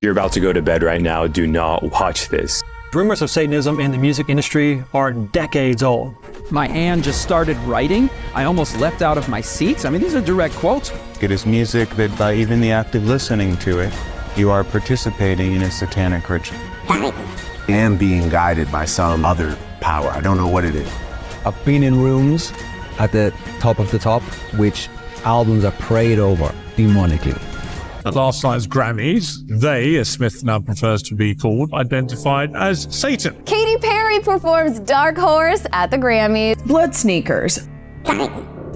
You're about to go to bed right now. Do not watch this. Rumors of Satanism in the music industry are decades old. My hand just started writing. I almost leapt out of my seat. I mean, these are direct quotes. It is music that by even the act of listening to it, you are participating in a satanic ritual. I am being guided by some other power. I don't know what it is. I've been in rooms at the top of the top, which albums are prayed over demonically. At last night's Grammys, they, as Smith now prefers to be called, identified as Satan. Katy Perry performs Dark Horse at the Grammys. Blood Sneakers.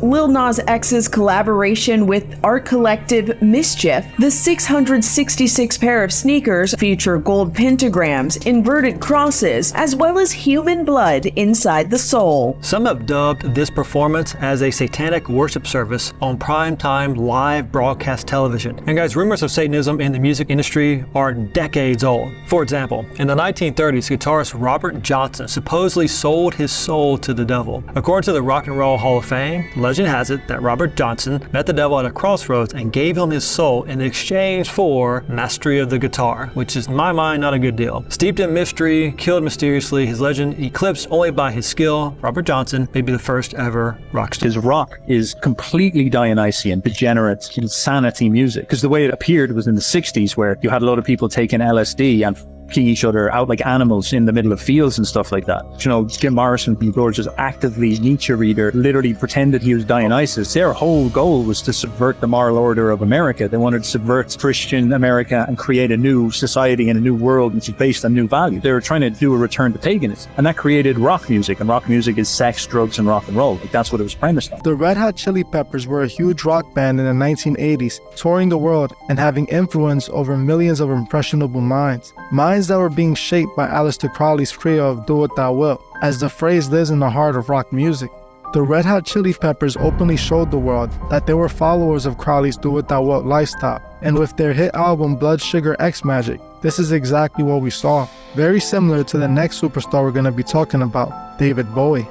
Lil Nas X's collaboration with art collective Mischief. The 666 pair of sneakers feature gold pentagrams, inverted crosses, as well as human blood inside the sole. Some have dubbed this performance as a satanic worship service on primetime live broadcast television. And guys, rumors of Satanism in the music industry are decades old. For example, in the 1930s, guitarist Robert Johnson supposedly sold his soul to the devil. According to the Rock and Roll Hall of Fame, legend has it that Robert Johnson met the devil at a crossroads and gave him his soul in exchange for mastery of the guitar, which is in my mind not a good deal. Steeped in mystery, killed mysteriously, his legend eclipsed only by his skill, Robert Johnson may be the first ever rock star. His rock is completely Dionysian, degenerate, insanity music, because the way it appeared was in the 60s, where you had a lot of people taking LSD and f***ing each other out like animals in the middle of fields and stuff like that. You know, Jim Morrison from Doors, just actively Nietzsche reader, literally pretended he was Dionysus. Their whole goal was to subvert the moral order of America. They wanted to subvert Christian America and create a new society and a new world which is based on new values. They were trying to do a return to paganism, and that created rock music, and rock music is sex, drugs, and rock and roll. Like, that's what it was premised on. The Red Hot Chili Peppers were a huge rock band in the 1980s, touring the world and having influence over millions of impressionable minds that were being shaped by Aleister Crowley's trio of Do What Thou Wilt, as the phrase lives in the heart of rock music. The Red Hot Chili Peppers openly showed the world that they were followers of Crowley's Do What Thou Wilt lifestyle, and with their hit album Blood Sugar X Magic, this is exactly what we saw. Very similar to the next superstar we're going to be talking about, David Bowie.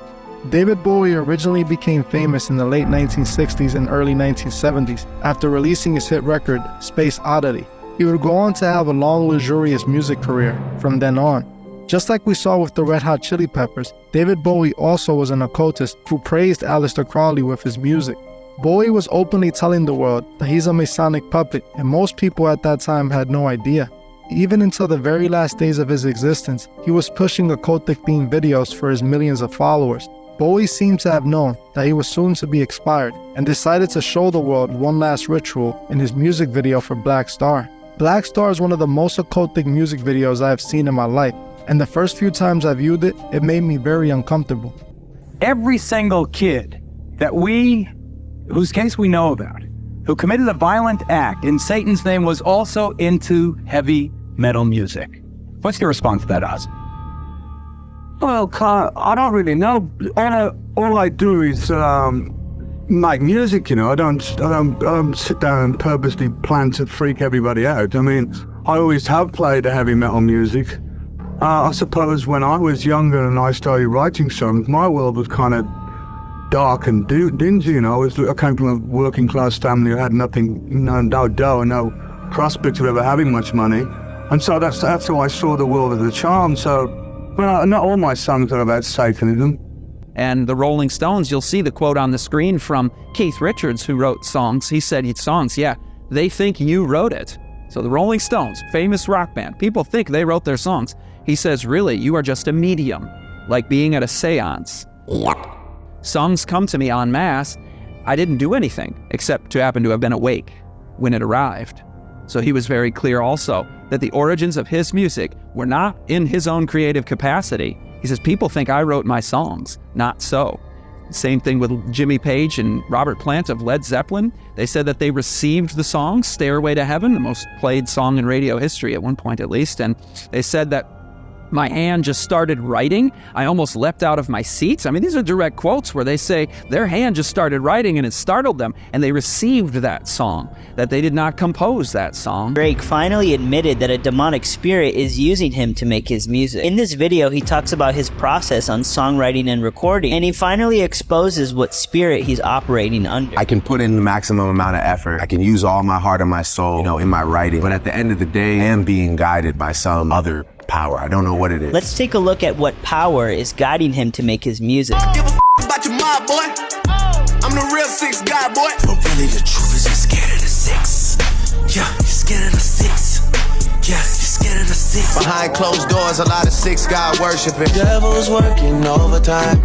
David Bowie originally became famous in the late 1960s and early 1970s after releasing his hit record, Space Oddity. He would go on to have a long, luxurious music career from then on. Just like we saw with the Red Hot Chili Peppers, David Bowie also was an occultist who praised Aleister Crowley with his music. Bowie was openly telling the world that he's a Masonic puppet, and most people at that time had no idea. Even until the very last days of his existence, he was pushing occultic-themed videos for his millions of followers. Bowie seemed to have known that he was soon to be expired and decided to show the world one last ritual in his music video for Black Star. Black Star is one of the most occultic music videos I have seen in my life, and the first few times I viewed it, it made me very uncomfortable. Every single kid whose case we know about, who committed a violent act in Satan's name was also into heavy metal music. What's your response to that, Oz? Well, I don't really know. All I do is make music, you know. I don't sit down and purposely plan to freak everybody out. I mean, I always have played heavy metal music. I suppose when I was younger and I started writing songs, my world was kind of dark and dingy, you know. I came from a working class family who had nothing, no dough and no prospect of ever having much money. And so that's how I saw the world as a charm. So, well, not all my songs are about Satanism. And the Rolling Stones, you'll see the quote on the screen from Keith Richards, who wrote songs. He said, they think you wrote it. So the Rolling Stones, famous rock band, people think they wrote their songs. He says, really, you are just a medium, like being at a seance. Yep. Songs come to me en masse. I didn't do anything except to happen to have been awake when it arrived. So he was very clear also that the origins of his music were not in his own creative capacity. He says, people think I wrote my songs. Not so. Same thing with Jimmy Page and Robert Plant of Led Zeppelin. They said that they received the song Stairway to Heaven, the most played song in radio history at one point at least, and they said that My hand just started writing. I almost leapt out of my seats. I mean, these are direct quotes where they say their hand just started writing and it startled them, and they received that song, that they did not compose that song. Drake finally admitted that a demonic spirit is using him to make his music. In this video, he talks about his process on songwriting and recording, and he finally exposes what spirit he's operating under. I can put in the maximum amount of effort. I can use all my heart and my soul, in my writing. But at the end of the day, I am being guided by some other power. I don't know what it is. Let's take a look at what power is guiding him to make his music. Give a about your mob, boy. I'm the real 6 guy, boy. But really the truth is you're scared of the 6. Yeah, you're scared of the 6. Yeah, you're scared of the 6. Behind closed doors, a lot of 6 God worshiping. Devil's working overtime.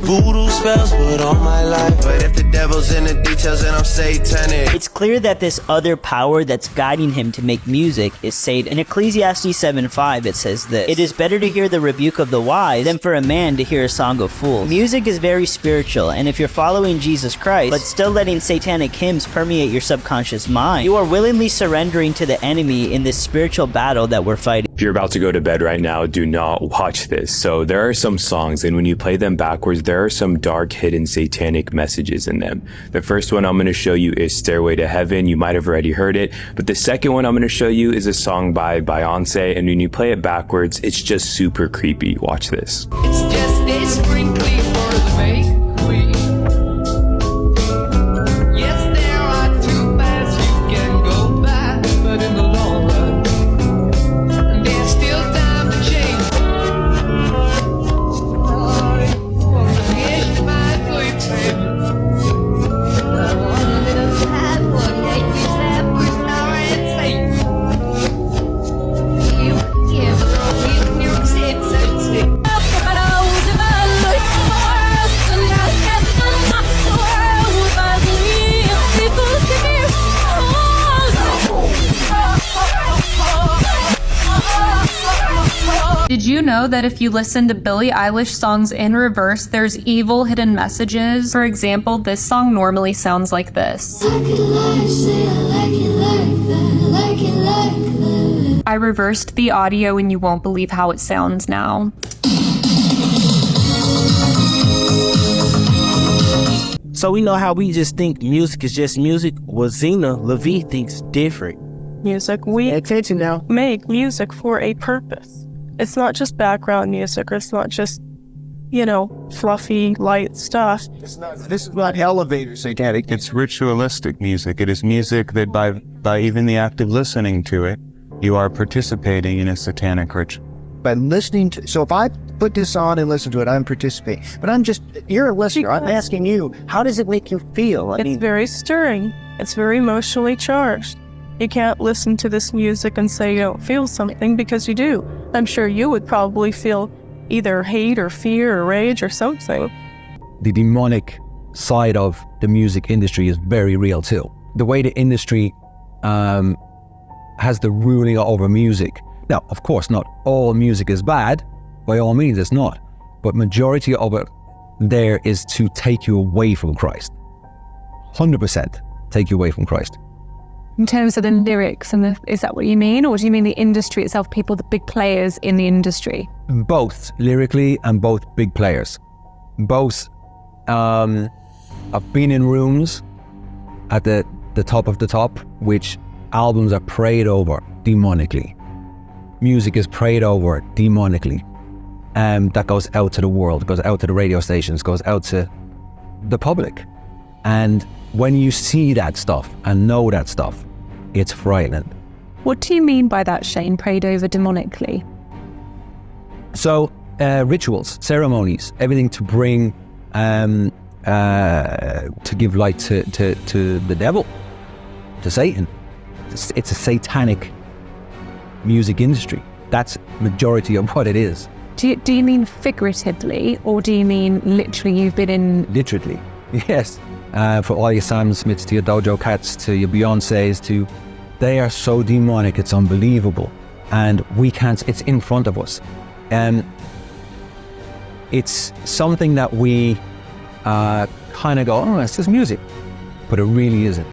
Voodoo spells put on my life. But if the devil's in the details, then I'm satanic. It's clear that this other power that's guiding him to make music is Satan. In Ecclesiastes 7:5, it says this: "It is better to hear the rebuke of the wise than for a man to hear a song of fools." Music is very spiritual, and if you're following Jesus Christ, but still letting satanic hymns permeate your subconscious mind, you are willingly surrendering to the enemy in this spiritual battle that we're fighting. If you're about to go to bed right now, do not watch this. So there are some songs, and when you play them backwards, there are some dark hidden satanic messages in them. The first one I'm going to show you is Stairway to Heaven. You might have already heard it, but the second one I'm going to show you is a song by Beyonce, and when you play it backwards, it's just super creepy. Watch this. It's just a sprinkly for the make queen. Yes, there are 2 paths you can go by, but in the long run, there's still time to change. Did you know that if you listen to Billie Eilish songs in reverse, there's evil hidden messages? For example, this song normally sounds like this. I reversed the audio and you won't believe how it sounds now. So we know how we just think music is just music. Well, Zena Levy thinks different. Music, we attention now. Make music for a purpose. It's not just background music, or it's not just, fluffy, light stuff. This is not elevator satanic. It's ritualistic music. It is music that by even the act of listening to it, you are participating in a satanic ritual. By listening to, so if I put this on and listen to it, I'm participating. But you're a listener. I'm asking you, how does it make you feel? It's very stirring. It's very emotionally charged. You can't listen to this music and say you don't feel something, because you do. I'm sure you would probably feel either hate or fear or rage or something. The demonic side of the music industry is very real too. The way the industry has the ruling over music. Now, of course, not all music is bad. By all means, it's not. But majority of it there is to take you away from Christ. 100% take you away from Christ. In terms of the lyrics, is that what you mean? Or do you mean the industry itself, people, the big players in the industry? Both, lyrically, and both big players. Both. I've been in rooms at the top of the top, which albums are prayed over demonically. Music is prayed over demonically. That goes out to the world, goes out to the radio stations, goes out to the public. And when you see that stuff and know that stuff, it's frightening. What do you mean by that, Shane, prayed over demonically? So, rituals, ceremonies, everything to bring, to give light to the devil, to Satan. It's a satanic music industry. That's majority of what it is. Do you mean figuratively, or do you mean literally you've been in... Literally, yes. For all your Sam Smiths, to your Dojo Cats, to your Beyoncés, they are so demonic, it's unbelievable. And we can't, it's in front of us. It's something that we kind of go, oh, it's just music. But it really isn't.